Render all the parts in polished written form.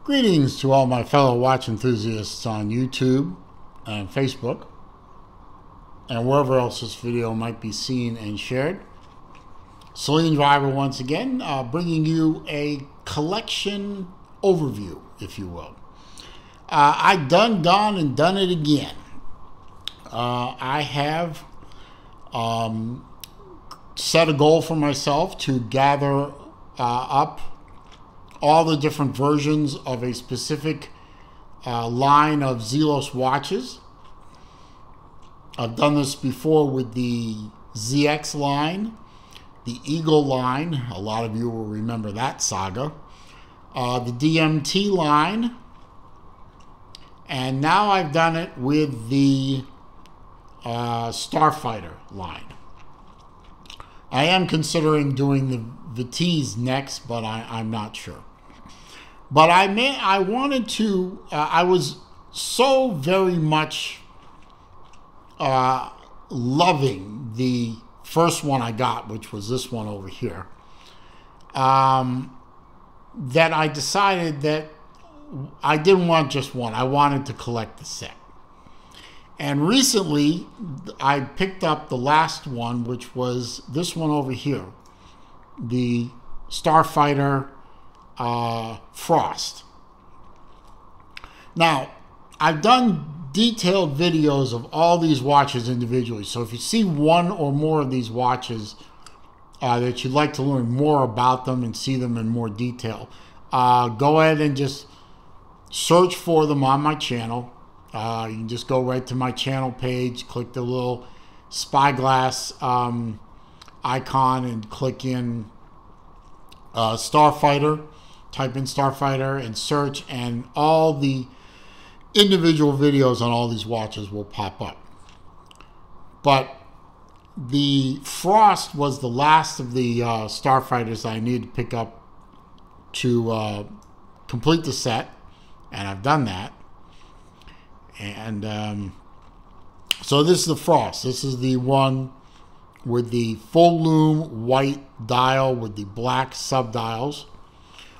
Greetings to all my fellow watch enthusiasts on YouTube and Facebook and wherever else this video might be seen and shared. Celine Driver once again, bringing you a collection overview, if you will. I've gone and done it again. I have set a goal for myself to gather up all the different versions of a specific line of Zelos watches. I've done this before with the ZX line, the Eagle line. A lot of you will remember that saga. The DMT line. And now I've done it with the Starfighter line. I am considering doing the Vitesse next, but I'm not sure. But I wanted to, I was so very much loving the first one I got, which was this one over here, that I decided that I didn't want just one. I wanted to collect the set. And recently, I picked up the last one, which was this one over here, the Starfighter Frost. Now, I've done detailed videos of all these watches individually, so if you see one or more of these watches that you'd like to learn more about them and see them in more detail, go ahead and just search for them on my channel. You can just go right to my channel page, click the little spyglass icon and click in Starfighter, type in Starfighter and search, and all the individual videos on all these watches will pop up. But the Frost was the last of the Starfighters I needed to pick up to complete the set, and I've done that. And so this is the Frost. This is the one with the full lume white dial with the black subdials.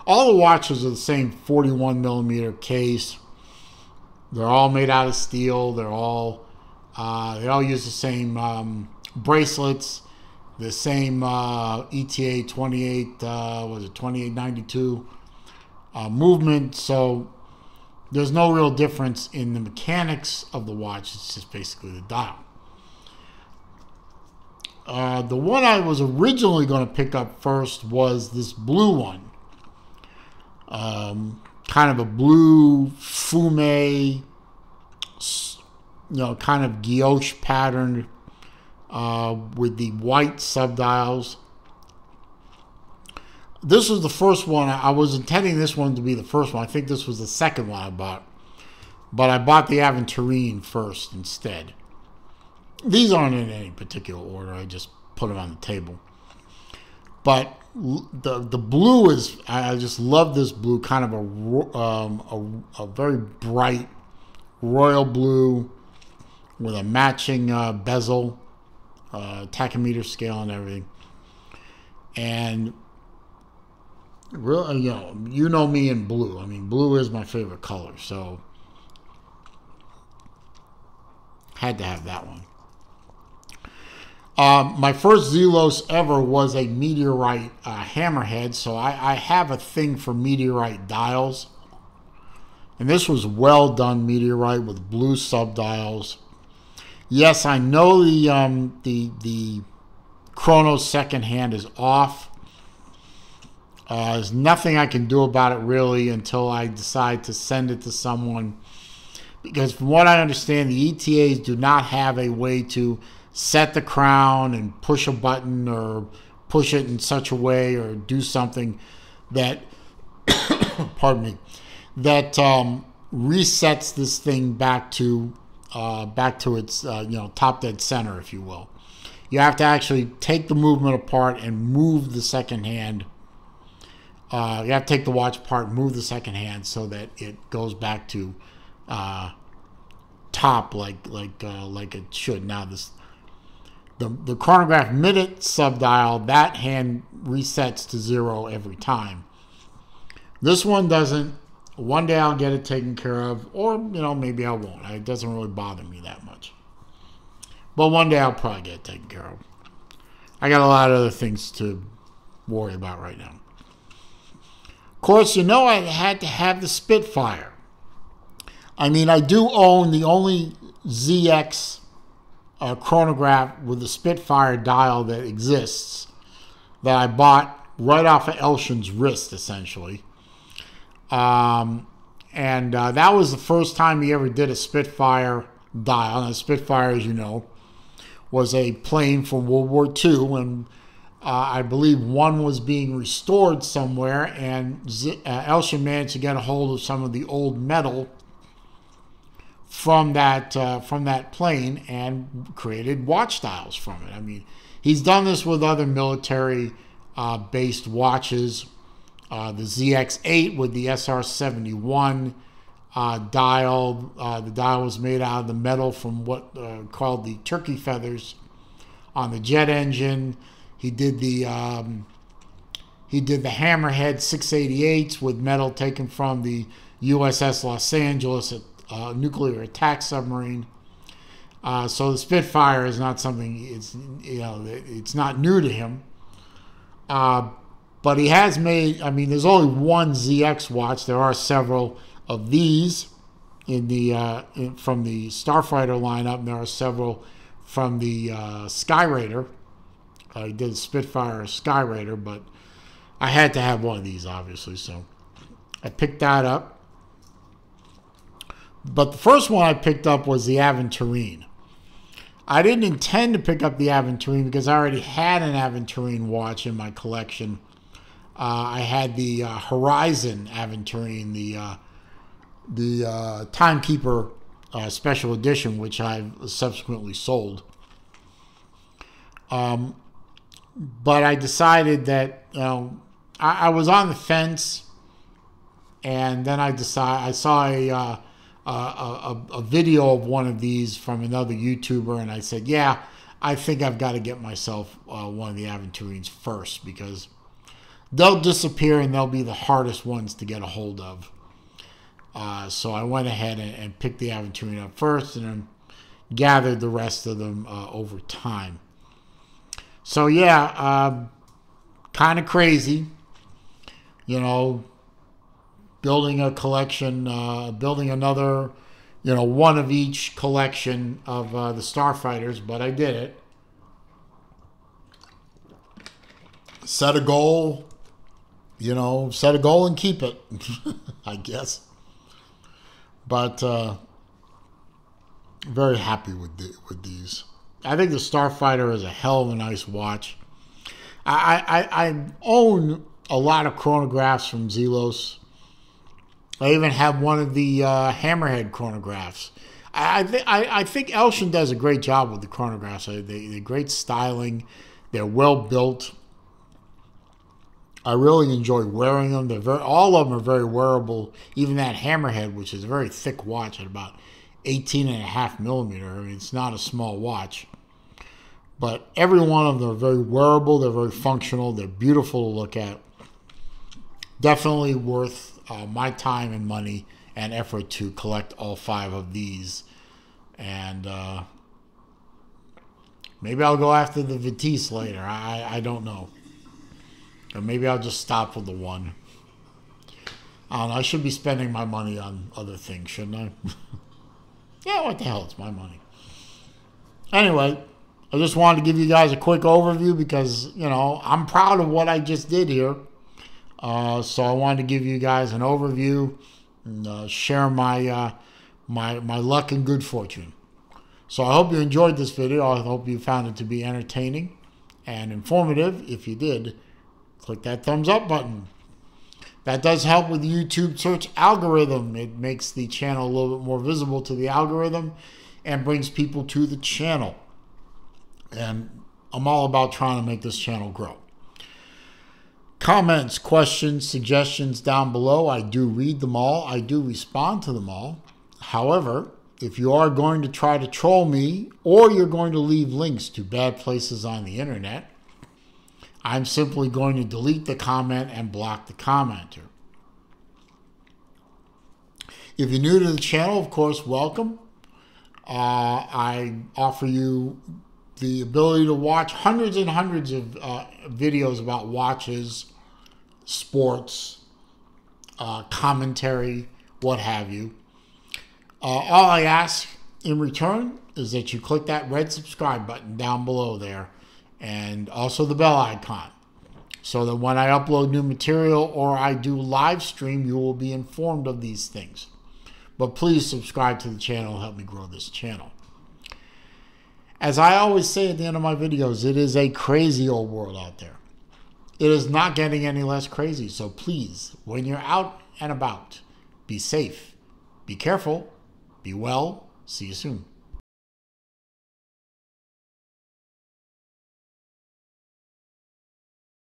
All the watches are the same 41mm case. They're all made out of steel. They all use the same bracelets, the same ETA 2892 movement. So there's no real difference in the mechanics of the watch. It's just basically the dial. The one I was originally going to pick up first was this blue one. Kind of a blue fume, kind of guilloche pattern with the white subdials. This was the first one. I was intending this one to be the first one. I think this was the second one I bought. But I bought the Aventurine first instead. These aren't in any particular order. I just put them on the table. But the blue is, I just love this blue, kind of a very bright royal blue with a matching bezel, tachymeter scale and everything. And really, you know me in blue. I mean, blue is my favorite color, so had to have that one. My first Zelos ever was a Meteorite hammerhead, so I have a thing for Meteorite dials. And this was well done Meteorite with blue subdials. Yes, I know the Chrono second hand is off. There's nothing I can do about it really until I decide to send it to someone. Because from what I understand, the ETAs do not have a way to set the crown and push a button or push it in such a way or do something that, pardon me, that resets this thing back to its top dead center, if you will. You have to actually take the movement apart and move the second hand. You have to take the watch apart, move the second hand so that it goes back to top like it should. Now the chronograph minute subdial, that hand resets to 0 every time. This one doesn't One day I'll get it taken care of, or, you know, maybe I won't. It doesn't really bother me that much. But one day I'll probably get it taken care of. I got a lot of other things to worry about right now. Of course, you know I had to have the Spitfire. I mean, I do own the only ZX chronograph with the Spitfire dial that exists, that I bought right off of Elshin's wrist, essentially. That was the first time he ever did a Spitfire dial. And a Spitfire, as you know, was a plane from World War II, and I believe one was being restored somewhere, and Elshin managed to get a hold of some of the old metal from that plane and created watch dials from it. I mean, he's done this with other military based watches. The ZX8 with the SR71 dial. The dial was made out of the metal from what called the turkey feathers on the jet engine. He did the Hammerhead 688s with metal taken from the USS Los Angeles, a nuclear attack submarine. So the Spitfire is not something, it's not new to him. But he has made, I mean, there's only one ZX watch. There are several of these from the Starfighter lineup, and there are several from the Skyraider. He did Spitfire Skyraider, but I had to have one of these, obviously, so I picked that up. But the first one I picked up was the Aventurine. I didn't intend to pick up the Aventurine because I already had an Aventurine watch in my collection. I had the Horizon Aventurine, the Timekeeper Special Edition, which I've subsequently sold. But I decided that I was on the fence, and then I saw a video of one of these from another YouTuber, and I said, yeah, I think I've got to get myself one of the Aventurines first, because they'll disappear and they'll be the hardest ones to get a hold of. So I went ahead and picked the Aventurine up first, and then gathered the rest of them over time. So yeah, kind of crazy, building a collection, building another, one of each collection of the Starfighters, but I did it. Set a goal, set a goal and keep it, I guess. But very happy with these. I think the Starfighter is a hell of a nice watch. I own a lot of chronographs from Zelos. I even have one of the Hammerhead chronographs. I think Elshin does a great job with the chronographs. They're great styling. They're well built. I really enjoy wearing them. All of them are very wearable. Even that Hammerhead, which is a very thick watch at about 18.5 millimeter. I mean, it's not a small watch. But every one of them are very wearable. They're very functional. They're beautiful to look at. Definitely worth my time and money and effort to collect all 5 of these. And maybe I'll go after the Vitesse later. I don't know. Or maybe I'll just stop with the one. I don't know. I should be spending my money on other things, shouldn't I? Yeah, what the hell? It's my money. Anyway, I just wanted to give you guys a quick overview because, I'm proud of what I just did here. So I wanted to give you guys an overview and share my my luck and good fortune. So I hope you enjoyed this video. I hope you found it to be entertaining and informative. If you did, click that thumbs up button. That does help with the YouTube search algorithm. It makes the channel a little bit more visible to the algorithm and brings people to the channel. And I'm all about trying to make this channel grow. Comments, questions, suggestions down below. I do read them all. I do respond to them all. However, if you are going to try to troll me or you're going to leave links to bad places on the internet, I'm simply going to delete the comment and block the commenter. If you're new to the channel, of course, welcome. I offer you the ability to watch hundreds and hundreds of videos about watches, sports, commentary, what have you. All I ask in return is that you click that red subscribe button down below there, and also the bell icon, so that when I upload new material or I do live stream, you will be informed of these things. But please subscribe to the channel, help me grow this channel. As I always say at the end of my videos, it is a crazy old world out there. It is not getting any less crazy. So please, when you're out and about, be safe, be careful, be well. See you soon.